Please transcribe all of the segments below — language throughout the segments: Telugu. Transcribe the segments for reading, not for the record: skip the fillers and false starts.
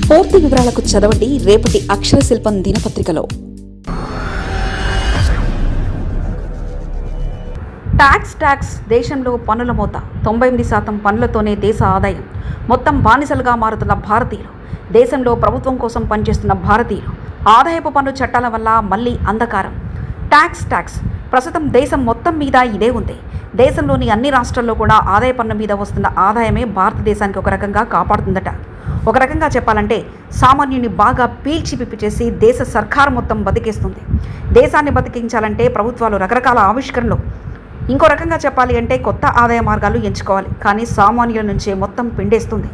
పూర్తి వివరాలకు చదవండి రేపటి అక్షర శిల్పం దినపత్రికలో. ట్యాక్స్ దేశంలో పన్నుల మోత 98% పన్నులతోనే దేశ ఆదాయం. మొత్తం బానిసలుగా మారుతున్న భారతీయులు, దేశంలో ప్రభుత్వం కోసం పనిచేస్తున్న భారతీయులు, ఆదాయపు పన్ను చట్టాల వల్ల మళ్ళీ అంధకారం. ట్యాక్స్ ప్రస్తుతం దేశం మొత్తం మీద ఇదే ఉంది. దేశంలోని అన్ని రాష్ట్రాల్లో కూడా ఆదాయ పన్ను మీద వస్తున్న ఆదాయమే భారతదేశానికి ఒక రకంగా కాపాడుతుందట. ఒక రకంగా చెప్పాలంటే సామాన్యుని బాగా పీల్చిపిప్పి చేసి దేశ సర్కారు మొత్తం బతికేస్తుంది. దేశాన్ని బతికించాలంటే ప్రభుత్వాలు రకరకాల ఆవిష్కరణలు, ఇంకో రకంగా చెప్పాలి అంటే కొత్త ఆదాయ మార్గాలు ఎంచుకోవాలి. కానీ సామాన్యుల నుంచే మొత్తం పిండేస్తుంది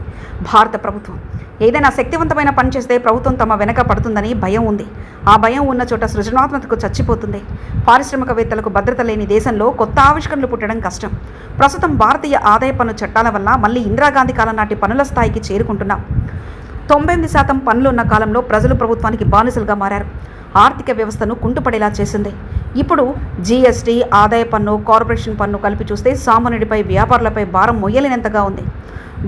భారత ప్రభుత్వం. ఏదైనా శక్తివంతమైన పని చేస్తే ప్రభుత్వం తమ వెనక పడుతుందని భయం ఉంది. ఆ భయం ఉన్న చోట సృజనాత్మకతకు చచ్చిపోతుంది. పారిశ్రామికవేత్తలకు భద్రత లేని దేశంలో కొత్త ఆవిష్కరణలు పుట్టడం కష్టం. ప్రస్తుతం భారతీయ ఆదాయ పన్ను చట్టాల వల్ల మళ్ళీ ఇందిరాగాంధీ కాలం నాటి పన్నుల స్థాయికి చేరుకుంటున్నాం. 98% పన్నులున్న కాలంలో ప్రజలు ప్రభుత్వానికి బానిసలుగా మారారు. ఆర్థిక వ్యవస్థను కుంటుపడేలా చేసింది. ఇప్పుడు జీఎస్టీ, ఆదాయ పన్ను, కార్పొరేషన్ పన్ను కలిపి చూస్తే సామాన్యుడిపై, వ్యాపారులపై భారం మొయ్యలేనంతగా ఉంది.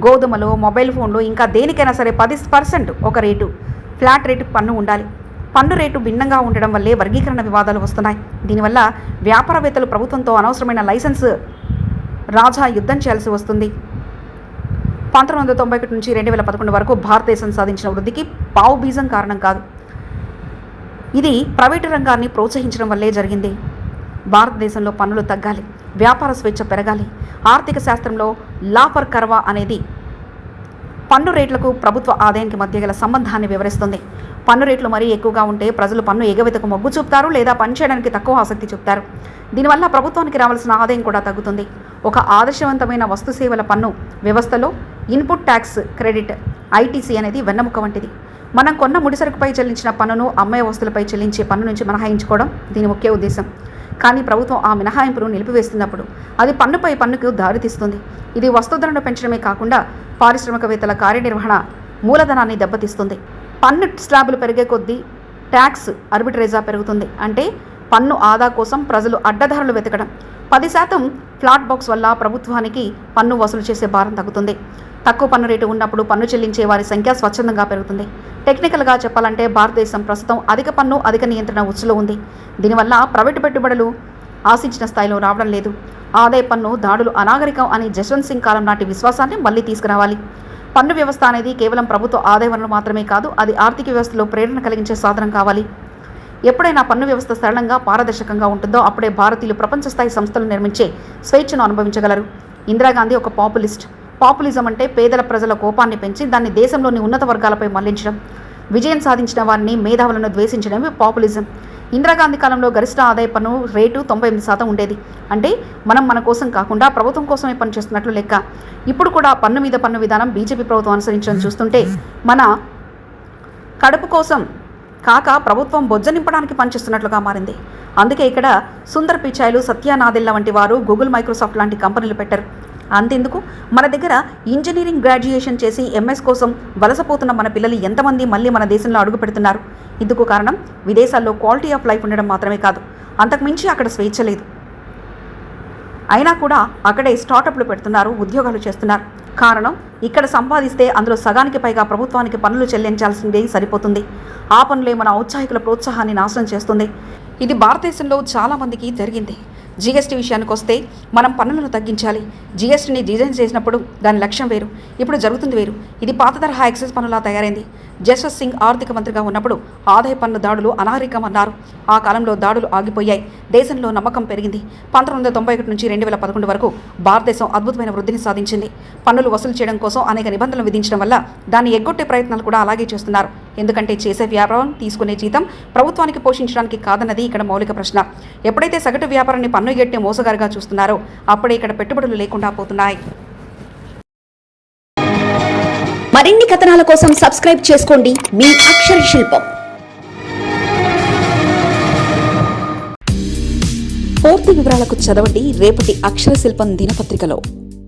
గోధుమలు, మొబైల్ ఫోన్లు, ఇంకా దేనికైనా సరే 10% ఒక రేటు, ఫ్లాట్ రేటు పన్ను ఉండాలి. పన్ను రేటు భిన్నంగా ఉండడం వల్లే వర్గీకరణ వివాదాలు వస్తున్నాయి. దీనివల్ల వ్యాపారవేత్తలు ప్రభుత్వంతో అనవసరమైన లైసెన్స్ రాజా యుద్ధం చేయాల్సి వస్తుంది. 1991 నుంచి 2011 వరకు భారతదేశం సాధించిన వృద్ధికి పావు బీజం కారణం కాదు. ఇది ప్రైవేటు రంగాన్ని ప్రోత్సహించడం వల్లే జరిగింది. భారతదేశంలో పన్నులు తగ్గాలి, వ్యాపార స్వేచ్ఛ పెరగాలి. ఆర్థిక శాస్త్రంలో లాఫర్ కర్వా అనేది పన్ను రేట్లకు ప్రభుత్వ ఆదాయానికి మధ్య గల సంబంధాన్ని వివరిస్తుంది. పన్ను రేట్లు మరీ ఎక్కువగా ఉంటే ప్రజలు పన్ను ఎగవేతకు మొగ్గు చూపుతారు, లేదా పనిచేయడానికి తక్కువ ఆసక్తి చూపుతారు. దీనివల్ల ప్రభుత్వానికి రావాల్సిన ఆదాయం కూడా తగ్గుతుంది. ఒక ఆదర్శవంతమైన వస్తు సేవల పన్ను వ్యవస్థలో ఇన్పుట్ ట్యాక్స్ క్రెడిట్, ఐటీసీ అనేది వెన్నెముక వంటిది. మనం కొన్న ముడిసరుకుపై చెల్లించిన పన్నును అమ్మే వస్తువులపై చెల్లించే పన్ను నుంచి మినహాయించుకోవడం దీని ముఖ్య ఉద్దేశం. కానీ ప్రభుత్వం ఆ మినహాయింపును నిలిపివేస్తున్నప్పుడు అది పన్నుపై పన్నుకు దారితీస్తుంది. ఇది వస్తు ధరను పెంచడమే కాకుండా పారిశ్రామికవేత్తల కార్యనిర్వహణ మూలధనాన్ని దెబ్బతీస్తుంది. పన్ను స్లాబులు పెరిగే కొద్దీ ట్యాక్స్ ఆర్బిట్రేజా పెరుగుతుంది. అంటే పన్ను ఆదా కోసం ప్రజలు అడ్డదారులు వెతకడం. 10% ఫ్లాట్ బాక్స్ వల్ల ప్రభుత్వానికి పన్ను వసూలు చేసే భారం తగ్గుతుంది. తక్కువ పన్ను రేటు ఉన్నప్పుడు పన్ను చెల్లించే వారి సంఖ్య స్వచ్ఛందంగా పెరుగుతుంది. టెక్నికల్గా చెప్పాలంటే భారతదేశం ప్రస్తుతం అధిక పన్ను, అధిక నియంత్రణ ఉచ్చులో ఉంది. దీనివల్ల ప్రైవేటు పెట్టుబడులు ఆశించిన స్థాయిలో రావడం లేదు. ఆదాయ పన్ను దాడులు అనాగరికం అని జస్వంత్ సింగ్ కాలం నాటి విశ్వాసాన్ని మళ్లీ తీసుకురావాలి. పన్ను వ్యవస్థ అనేది కేవలం ప్రభుత్వ ఆదాయ వనరు మాత్రమే కాదు, అది ఆర్థిక వ్యవస్థలో ప్రేరణ కలిగించే సాధనం కావాలి. ఎప్పుడైనా పన్ను వ్యవస్థ సరళంగా, పారదర్శకంగా ఉంటుందో అప్పుడే భారతీయులు ప్రపంచ స్థాయి సంస్థలు నిర్మించే స్వేచ్ఛను అనుభవించగలరు. ఇందిరాగాంధీ ఒక పాపులిజం అంటే పేదల ప్రజల కోపాన్ని పెంచి దాన్ని దేశంలోని ఉన్నత వర్గాలపై మళ్లించడం. విజయం సాధించిన వారిని, మేధావులను ద్వేషించడమే పాపులిజం. ఇందిరాగాంధీ కాలంలో గరిష్ట ఆదాయ పన్ను రేటు 98% ఉండేది. అంటే మనం మన కోసం కాకుండా ప్రభుత్వం కోసమే పనిచేస్తున్నట్లు లెక్క. ఇప్పుడు కూడా పన్ను మీద పన్ను విధానం బీజేపీ ప్రభుత్వం అనుసరించడం చూస్తుంటే మన కడుపు కోసం కాక ప్రభుత్వం బొజ్జ నింపడానికి పనిచేస్తున్నట్లుగా మారింది. అందుకే ఇక్కడ సుందర్ పిచాయ్లు, సత్య నాదెళ్ల వంటి వారు గూగుల్, మైక్రోసాఫ్ట్ లాంటి కంపెనీలు పెట్టారు. అంతెందుకు, మన దగ్గర ఇంజనీరింగ్ గ్రాడ్యుయేషన్ చేసి ఎంఎస్ కోసం వలసపోతున్న మన పిల్లలు ఎంతమంది మళ్ళీ మన దేశంలో అడుగు పెడుతున్నారు? ఇందుకు కారణం విదేశాల్లో క్వాలిటీ ఆఫ్ లైఫ్ ఉండడం మాత్రమే కాదు, అంతకుమించి అక్కడ స్వేచ్ఛ లేదు. అయినా కూడా అక్కడే స్టార్టప్లు పెడుతున్నారు, ఉద్యోగాలు చేస్తున్నారు. కారణం, ఇక్కడ సంపాదిస్తే అందులో సగానికి పైగా ప్రభుత్వానికి పన్నులు చెల్లించాల్సిందే సరిపోతుంది. ఆ పనులే మన ఔత్సాహికుల ప్రోత్సాహాన్ని నాశనం చేస్తుంది. ఇది భారతదేశంలో చాలామందికి జరిగింది. జీఎస్టీ విషయానికి వస్తే మనం పన్నులను తగ్గించాలి. జీఎస్టీని డిజైన్ చేసినప్పుడు దాని లక్ష్యం వేరు, ఇప్పుడు జరుగుతుంది వేరు. ఇది పాత తరహా ఎక్సైజ్ పన్నులా తయారైంది. జస్వంత్ సింగ్ ఆర్థిక మంత్రిగా ఉన్నప్పుడు ఆదాయ పన్ను దాడులు అనాగరికమన్నారు. ఆ కాలంలో దాడులు ఆగిపోయాయి. దేశంలో నమ్మకం పెరిగింది. 1991 నుంచి 2011 వరకు భారతదేశం అద్భుతమైన వృద్ధిని సాధించింది. పన్నులు వసూలు చేయడం కోసం అనేక నిబంధనలు విధించడం వల్ల దాన్ని ఎగ్గొట్టే ప్రయత్నాలు కూడా అలాగే చేస్తున్నారు. ఎందుకంటే చేసే వ్యాపారం, తీసుకునే జీతం ప్రభుత్వానికి పోషించడానికి కాదన్నది ఇక్కడ మౌలిక ప్రశ్న. ఎప్పుడైతే సగటు వ్యాపారాన్ని పన్ను ఎగ్గొట్టే మోసగారుగా చూస్తున్నారో అప్పుడే ఇక్కడ పెట్టుబడులు లేకుండా పోతున్నాయి. మరిన్ని కథనాల కోసం సబ్స్క్రైబ్ చేసుకోండి మీ అక్షర శిల్పం. పూర్తి వివరాలకు చదవండి రేపటి అక్షర శిల్పం దినపత్రికలో.